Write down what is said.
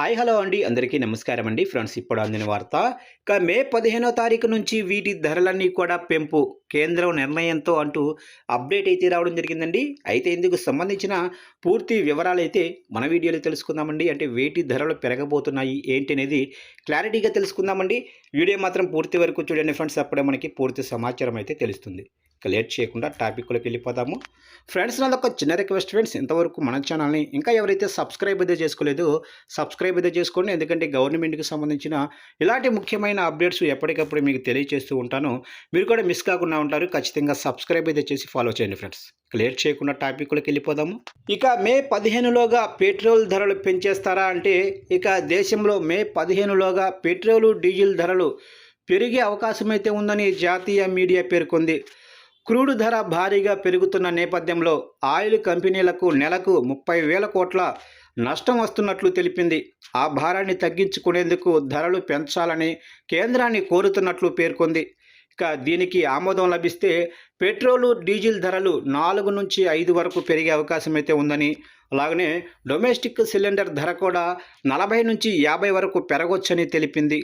Hi hello అండి అందరికీ నమస్కారం అండి ఫ్రెండ్స్. ఇప్పుడు అందిన వార్త ఇక మే 15వ తారీఖు నుంచి వీటి ధరలన్నీ కూడా పెంపు కేంద్రం నిర్ణయంతో అంటూ అప్డేట్ అయితే రావడం జరిగిందండి. అయితే ఇందుకు సంబంధించిన పూర్తి వివరాలు అయితే మన వీడియోలో తెలుసుకుందామండి. అంటే వీటి ధరలు పెరగబోతున్నాయి ఏంటి అనేది క్లారిటీగా తెలుసుకుందామండి. వీడియో మాత్రం పూర్తి వరకు చూడండి ఫ్రెండ్స్, అప్పుడే మనకి పూర్తి సమాచారం అయితే తెలుస్తుంది. ఇక లేట్ చేయకుండా టాపిక్లోకి వెళ్ళిపోదాము. ఫ్రెండ్స్, నాదొక చిన్న రిక్వెస్ట్ ఫ్రెండ్స్, ఇంతవరకు మన ఛానల్ని ఇంకా ఎవరైతే సబ్స్క్రైబ్ అయితే చేసుకోలేదో సబ్స్క్రైబ్ అయితే చేసుకోండి. ఎందుకంటే గవర్నమెంట్కి సంబంధించిన ఇలాంటి ముఖ్యమైన అప్డేట్స్ ఎప్పటికప్పుడు మీకు తెలియజేస్తూ ఉంటాను. మీరు కూడా మిస్ కాకుండా ఉంటారు. ఖచ్చితంగా సబ్స్క్రైబ్ అయితే చేసి ఫాలో చేయండి ఫ్రెండ్స్. లేట్ చేయకుండా టాపిక్లోకి వెళ్ళిపోదాము. ఇక మే 15లోగా పెట్రోల్ ధరలు పెంచేస్తారా అంటే, ఇక దేశంలో మే 15లోగా పెట్రోలు డీజిల్ ధరలు పెరిగే అవకాశం అయితే ఉందని జాతీయ మీడియా పేర్కొంది. క్రూడ్ ధర భారీగా పెరుగుతున్న నేపథ్యంలో ఆయిల్ కంపెనీలకు నెలకు 30,000 కోట్ల నష్టం వస్తున్నట్లు తెలిపింది. ఆ భారాన్ని తగ్గించుకునేందుకు ధరలు పెంచాలని కేంద్రాన్ని కోరుతున్నట్లు పేర్కొంది. ఇక దీనికి ఆమోదం లభిస్తే పెట్రోలు డీజిల్ ధరలు 4 నుంచి 5 వరకు పెరిగే అవకాశం అయితే ఉందని, అలాగనే డొమెస్టిక్ సిలిండర్ ధర కూడా 40 నుంచి 50 వరకు పెరగొచ్చని తెలిపింది.